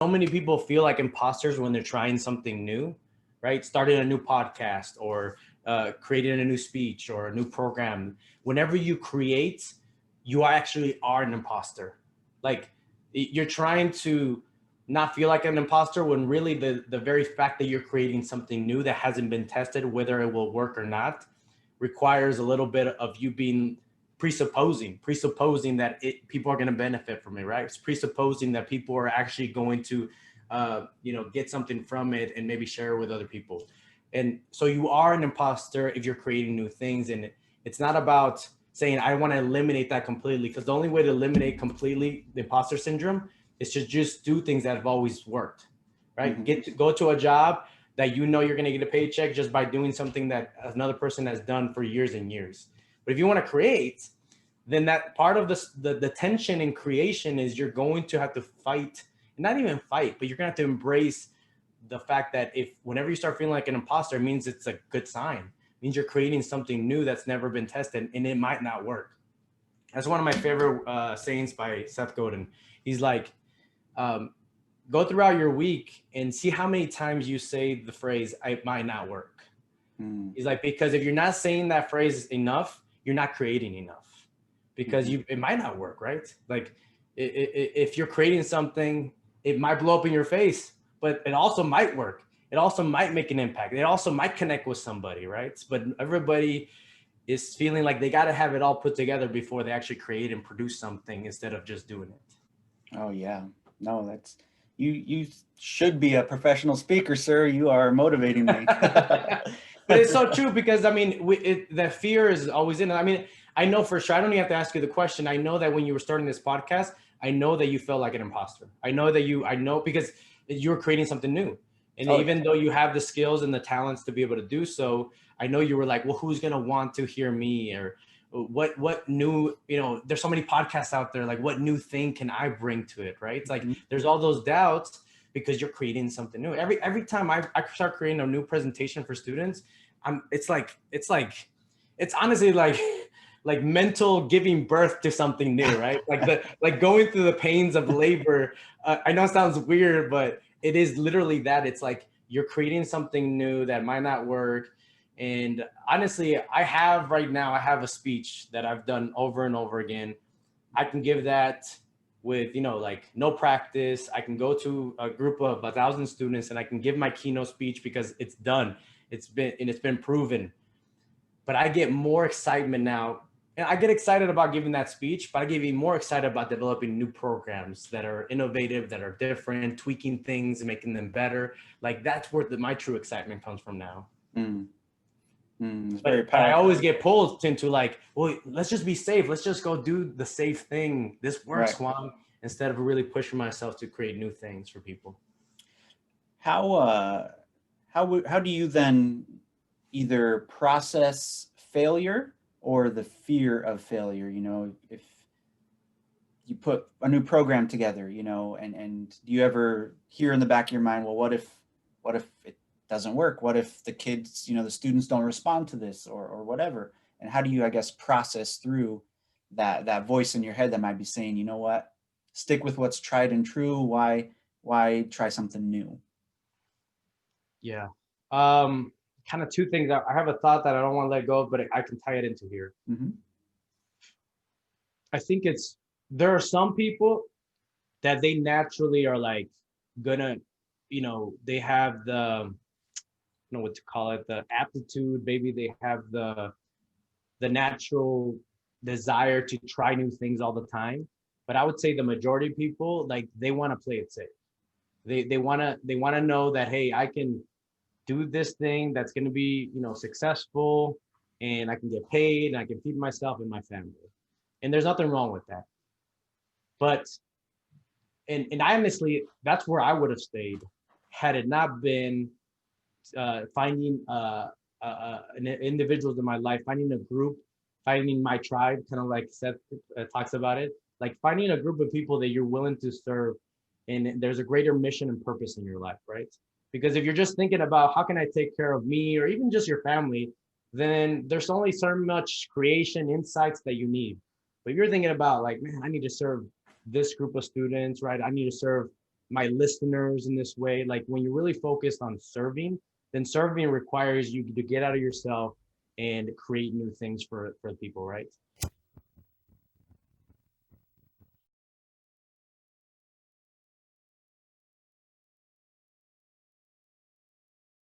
so many people feel like imposters when they're trying something new, right? Starting a new podcast or creating a new speech or a new program. Whenever you create, you actually are an imposter. Like you're trying to not feel like an imposter when really the very fact that you're creating something new that hasn't been tested, whether it will work or not, requires a little bit of you being presupposing that people are going to benefit from it, right? It's presupposing that people are actually going to, get something from it and maybe share it with other people. And so you are an imposter if you're creating new things. And it's not about saying, I want to eliminate that completely, because the only way to eliminate completely the imposter syndrome is to just do things that have always worked, right? Go to a job that you know you're going to get a paycheck just by doing something that another person has done for years and years. But if you want to create, then that part of the tension in creation is you're going to have to fight, not even fight, but you're going to have to embrace the fact that if whenever you start feeling like an imposter, it means it's a good sign. It means you're creating something new that's never been tested and it might not work. That's one of my favorite sayings by Seth Godin. He's like, go throughout your week and see how many times you say the phrase, "it might not work." He's like, because if you're not saying that phrase enough, you're not creating enough, because it might not work, right? Like if you're creating something, it might blow up in your face, but it also might work. It also might make an impact. It also might connect with somebody, right? But everybody is feeling like they got to have it all put together before they actually create and produce something instead of just doing it. Oh yeah, no, that's you should be a professional speaker, sir. You are motivating me. But it's so true, because I mean, the fear is always in it. I mean, I know for sure, I don't even have to ask you the question. I know that when you were starting this podcast, I know that you felt like an imposter. I know because you're creating something new. And even though you have the skills and the talents to be able to do so, I know you were like, well, who's going to want to hear me? Or what new, there's so many podcasts out there. Like, what new thing can I bring to it? Right. It's like, there's all those doubts because you're creating something new. Every time I start creating a new presentation for students, it's honestly like mental giving birth to something new, right? like going through the pains of labor. I know it sounds weird, but it is literally that. It's like you're creating something new that might not work. And honestly, I have a speech that I've done over and over again. I can give that with, like no practice. I can go to a group of 1,000 students and I can give my keynote speech because it's done. It's been proven. But I get more excitement now. And I get excited about giving that speech, but I get even more excited about developing new programs that are innovative, that are different, tweaking things and making them better. Like that's where my true excitement comes from now. But I always get pulled into like, well, let's just be safe. Let's just go do the safe thing. This works, Juan, instead of really pushing myself to create new things for people. How do you then either process failure or the fear of failure? If you put a new program together, and do you ever hear in the back of your mind, well, what if it doesn't work? What if the kids, the students don't respond to this or whatever? And how do you, I guess, process through that voice in your head that might be saying, you know what, stick with what's tried and true. Why try something new? Yeah. Kind of two things. I have a thought that I don't want to let go of, but I can tie it into here. I think there are some people that they naturally are like gonna, they have the, what to call it, the aptitude, maybe they have the natural desire to try new things all the time. But I would say the majority of people, like, they want to play it safe. They want to know that, hey, I can do this thing that's going to be, successful, and I can get paid and I can feed myself and my family. And there's nothing wrong with that. But, and honestly, that's where I would have stayed had it not been finding individuals in my life, finding a group, finding my tribe, kind of like Seth talks about it, like finding a group of people that you're willing to serve, and there's a greater mission and purpose in your life, right? Because if you're just thinking about how can I take care of me or even just your family, then there's only so much creation insights that you need. But if you're thinking about like, man, I need to serve this group of students, right? I need to serve my listeners in this way. Like when you're really focused on serving, then serving requires you to get out of yourself and create new things for people, right?